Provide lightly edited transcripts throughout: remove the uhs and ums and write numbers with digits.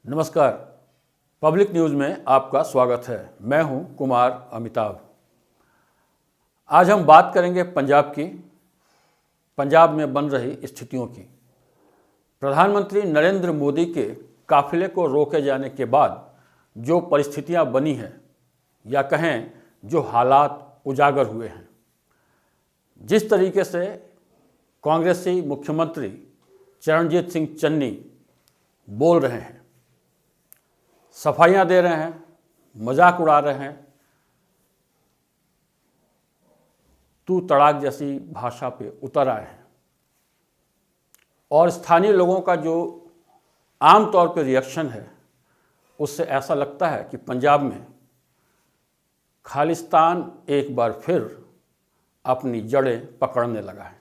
नमस्कार। Public news में आपका स्वागत है। मैं हूं कुमार अमिताभ। आज हम बात करेंगे पंजाब में बन रही स्थितियों की। प्रधानमंत्री नरेंद्र मोदी के काफिले को रोके जाने के बाद जो परिस्थितियां बनी हैं या कहें जो हालात उजागर हुए हैं, जिस तरीके से कांग्रेसी मुख्यमंत्री चरणजीत सिंह चन्नी बोल रहे हैं, सफाइयां दे रहे हैं, मजाक उड़ा रहे हैं, तू तड़ाक जैसी भाषा पे उतर आए हैं और स्थानीय लोगों का जो आम तौर पे रिएक्शन है, उससे ऐसा लगता है कि पंजाब में खालिस्तान एक बार फिर अपनी जड़ें पकड़ने लगा है।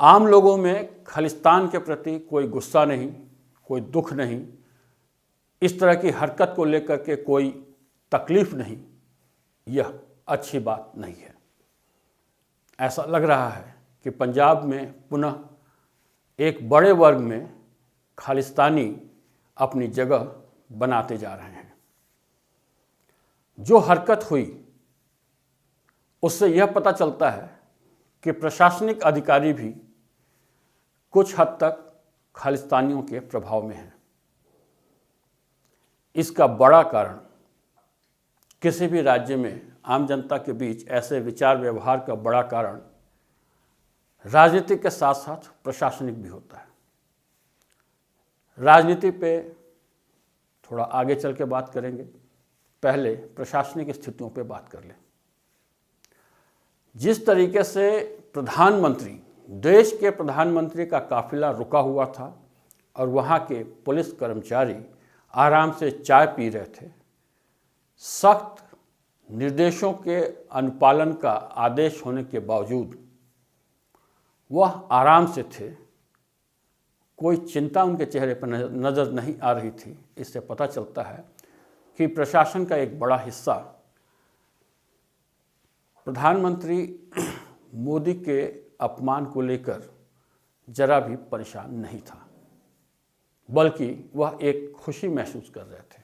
आम लोगों में खालिस्तान के प्रति कोई गुस्सा नहीं, कोई दुख नहीं, इस तरह की हरकत को लेकर के कोई तकलीफ नहीं। यह अच्छी बात नहीं है। ऐसा लग रहा है कि पंजाब में पुनः एक बड़े वर्ग में खालिस्तानी अपनी जगह बनाते जा रहे हैं। जो हरकत हुई उससे यह पता चलता है कि प्रशासनिक अधिकारी भी कुछ हद तक खालिस्तानियों के प्रभाव में हैं। इसका बड़ा कारण, किसी भी राज्य में आम जनता के बीच ऐसे विचार व्यवहार का बड़ा कारण राजनीति के साथ साथ प्रशासनिक भी होता है। राजनीति पे थोड़ा आगे चल के बात करेंगे, पहले प्रशासनिक स्थितियों पे बात कर लें। जिस तरीके से देश के प्रधानमंत्री का काफिला रुका हुआ था और वहाँ के पुलिस कर्मचारी आराम से चाय पी रहे थे, सख्त निर्देशों के अनुपालन का आदेश होने के बावजूद वह आराम से थे, कोई चिंता उनके चेहरे पर नज़र नहीं आ रही थी। इससे पता चलता है कि प्रशासन का एक बड़ा हिस्सा प्रधानमंत्री मोदी के अपमान को लेकर जरा भी परेशान नहीं था, बल्कि वह एक खुशी महसूस कर रहे थे।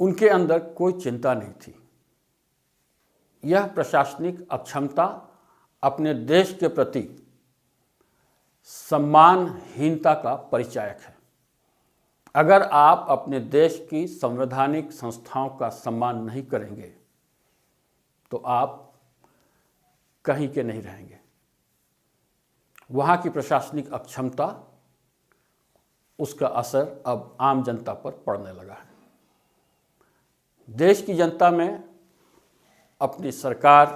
उनके अंदर कोई चिंता नहीं थी। यह प्रशासनिक अक्षमता अपने देश के प्रति सम्मानहीनता का परिचायक है। अगर आप अपने देश की संवैधानिक संस्थाओं का सम्मान नहीं करेंगे तो आप कहीं के नहीं रहेंगे। वहाँ की प्रशासनिक अक्षमता, उसका असर अब आम जनता पर पड़ने लगा है। देश की जनता में अपनी सरकार,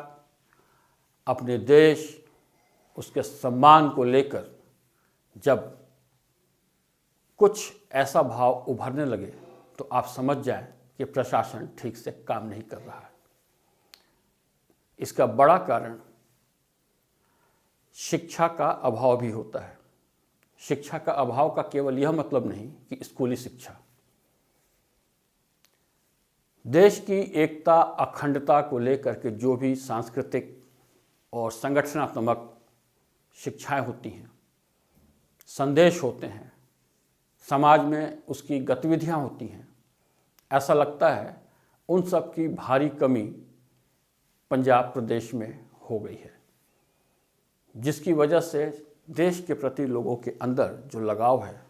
अपने देश, उसके सम्मान को लेकर जब कुछ ऐसा भाव उभरने लगे तो आप समझ जाएं कि प्रशासन ठीक से काम नहीं कर रहा है। इसका बड़ा कारण शिक्षा का अभाव भी होता है। शिक्षा का अभाव का केवल यह मतलब नहीं कि स्कूली शिक्षा। देश की एकता, अखंडता को लेकर के जो भी सांस्कृतिक और संगठनात्मक शिक्षाएं होती हैं, संदेश होते हैं, समाज में उसकी गतिविधियां होती हैं, ऐसा लगता है उन सब की भारी कमी पंजाब प्रदेश में हो गई है, जिसकी वजह से देश के प्रति लोगों के अंदर जो लगाव है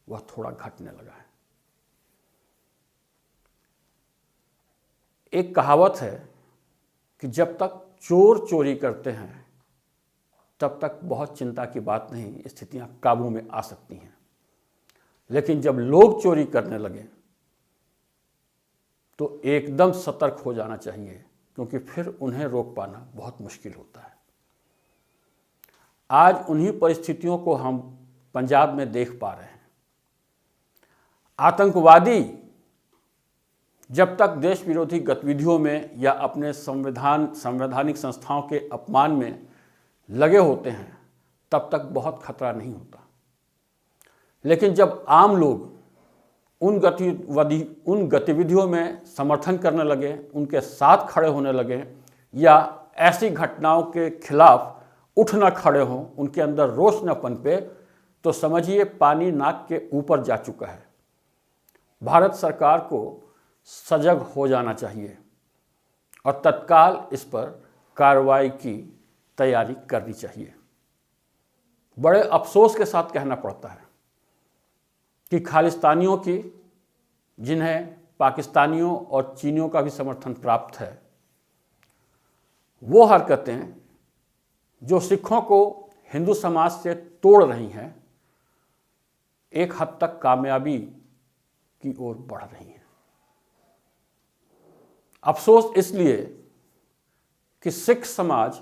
वह थोड़ा घटने लगा है। एक कहावत है कि जब तक चोर चोरी करते हैं तब तक बहुत चिंता की बात नहीं, स्थितियां काबू में आ सकती हैं। लेकिन जब लोग चोरी करने लगे तो एकदम सतर्क हो जाना चाहिए, क्योंकि फिर उन्हें रोक पाना बहुत मुश्किल होता है। आज उन्हीं परिस्थितियों को हम पंजाब में देख पा रहे हैं। आतंकवादी जब तक देश विरोधी गतिविधियों में या अपने संवैधानिक संस्थाओं के अपमान में लगे होते हैं तब तक बहुत खतरा नहीं होता। लेकिन जब आम लोग उन गतिविधियों में समर्थन करने लगे, उनके साथ खड़े होने लगे या ऐसी घटनाओं के खिलाफ उठ न खड़े हों, उनके अंदर रोष न पनपे, तो समझिए पानी नाक के ऊपर जा चुका है। भारत सरकार को सजग हो जाना चाहिए और तत्काल इस पर कार्रवाई की तैयारी करनी चाहिए। बड़े अफसोस के साथ कहना पड़ता है कि खालिस्तानियों की, जिन्हें पाकिस्तानियों और चीनियों का भी समर्थन प्राप्त है, वो हरकतें जो सिखों को हिंदू समाज से तोड़ रही हैं, एक हद तक कामयाबी की ओर बढ़ रही हैं। अफसोस इसलिए कि सिख समाज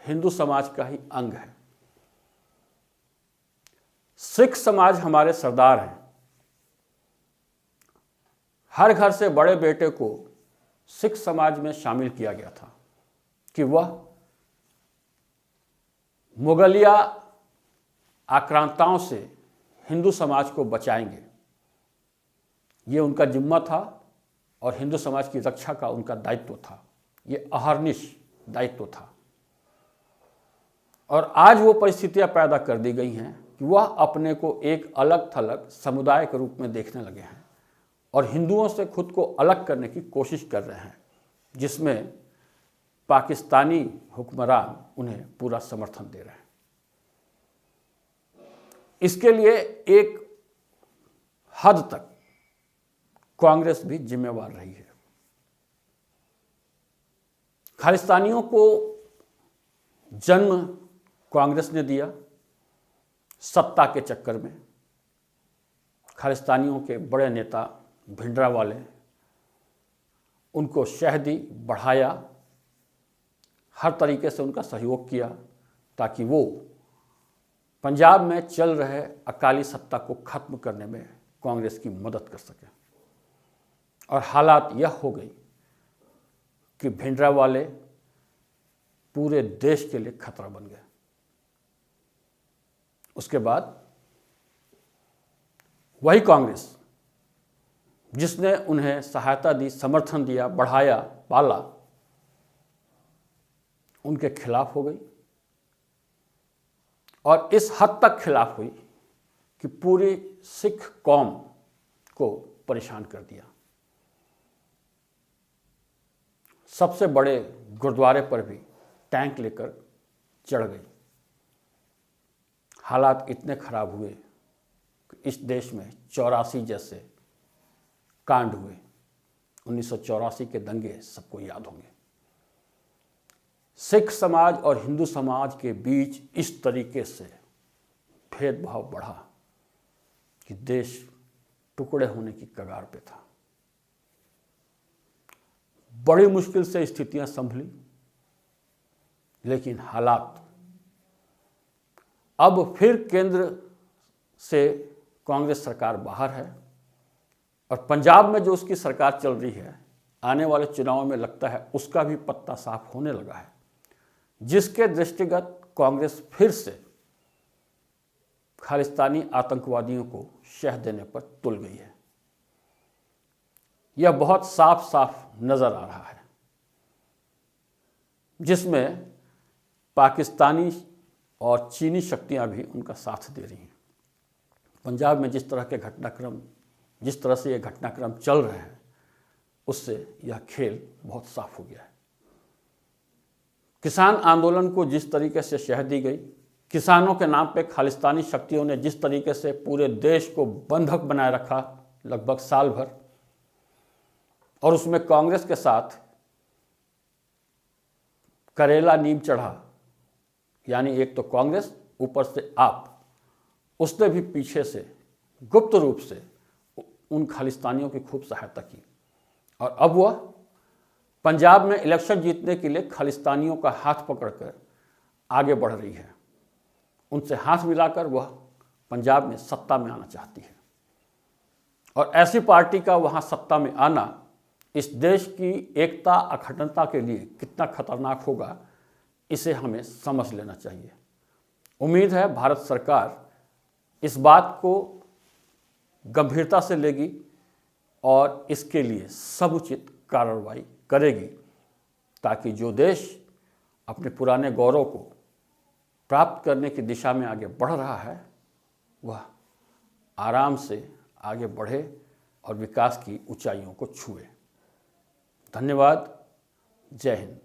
हिंदू समाज का ही अंग है। सिख समाज हमारे सरदार हैं। हर घर से बड़े बेटे को सिख समाज में शामिल किया गया था कि वह मुगलिया आक्रांताओं से हिंदू समाज को बचाएंगे। ये उनका जिम्मा था और हिंदू समाज की रक्षा का उनका दायित्व था। ये अहर्निश दायित्व था। और आज वो परिस्थितियां पैदा कर दी गई हैं कि वह अपने को एक अलग थलग समुदाय के रूप में देखने लगे हैं और हिंदुओं से खुद को अलग करने की कोशिश कर रहे हैं, जिसमें पाकिस्तानी हुक्मरान उन्हें पूरा समर्थन दे रहे हैं। इसके लिए एक हद तक कांग्रेस भी जिम्मेवार रही है। खालिस्तानियों को जन्म कांग्रेस ने दिया सत्ता के चक्कर में। खालिस्तानियों के बड़े नेता भिंडरावाले उनको शह दी, बढ़ाया, हर तरीके से उनका सहयोग किया ताकि वो पंजाब में चल रहे अकाली सत्ता को खत्म करने में कांग्रेस की मदद कर सके। और हालात यह हो गई कि भिंडरावाले पूरे देश के लिए खतरा बन गए। उसके बाद वही कांग्रेस जिसने उन्हें सहायता दी, समर्थन दिया, बढ़ाया, पाला, उनके खिलाफ हो गई और इस हद तक खिलाफ हुई कि पूरी सिख कौम को परेशान कर दिया। सबसे बड़े गुरुद्वारे पर भी टैंक लेकर चढ़ गई। हालात इतने खराब हुए कि इस देश में 84 जैसे कांड हुए। 1984 के दंगे सबको याद होंगे। सिख समाज और हिंदू समाज के बीच इस तरीके से भेदभाव बढ़ा कि देश टुकड़े होने की कगार पे था। बड़ी मुश्किल से स्थितियां संभली, लेकिन हालात अब फिर केंद्र से कांग्रेस सरकार बाहर है और पंजाब में जो उसकी सरकार चल रही है, आने वाले चुनाव में लगता है उसका भी पत्ता साफ होने लगा है, जिसके दृष्टिगत कांग्रेस फिर से खालिस्तानी आतंकवादियों को शह देने पर तुल गई है। यह बहुत साफ साफ नजर आ रहा है, जिसमें पाकिस्तानी और चीनी शक्तियां भी उनका साथ दे रही हैं। पंजाब में जिस तरह से ये घटनाक्रम चल रहे हैं, उससे यह खेल बहुत साफ हो गया है। किसान आंदोलन को जिस तरीके से शह दी गई, किसानों के नाम पे खालिस्तानी शक्तियों ने जिस तरीके से पूरे देश को बंधक बनाए रखा लगभग साल भर, और उसमें कांग्रेस के साथ करेला नीम चढ़ा, यानी एक तो कांग्रेस, ऊपर से आप, उसने भी पीछे से गुप्त रूप से उन खालिस्तानियों की खूब सहायता की। और अब वह पंजाब में इलेक्शन जीतने के लिए खालिस्तानियों का हाथ पकड़कर आगे बढ़ रही है। उनसे हाथ मिलाकर वह पंजाब में सत्ता में आना चाहती है। और ऐसी पार्टी का वहाँ सत्ता में आना इस देश की एकता अखंडता के लिए कितना खतरनाक होगा, इसे हमें समझ लेना चाहिए। उम्मीद है भारत सरकार इस बात को गंभीरता से लेगी और इसके लिए समुचित कार्रवाई करेगी, ताकि जो देश अपने पुराने गौरव को प्राप्त करने की दिशा में आगे बढ़ रहा है, वह आराम से आगे बढ़े और विकास की ऊंचाइयों को छुए। धन्यवाद। जय हिंद।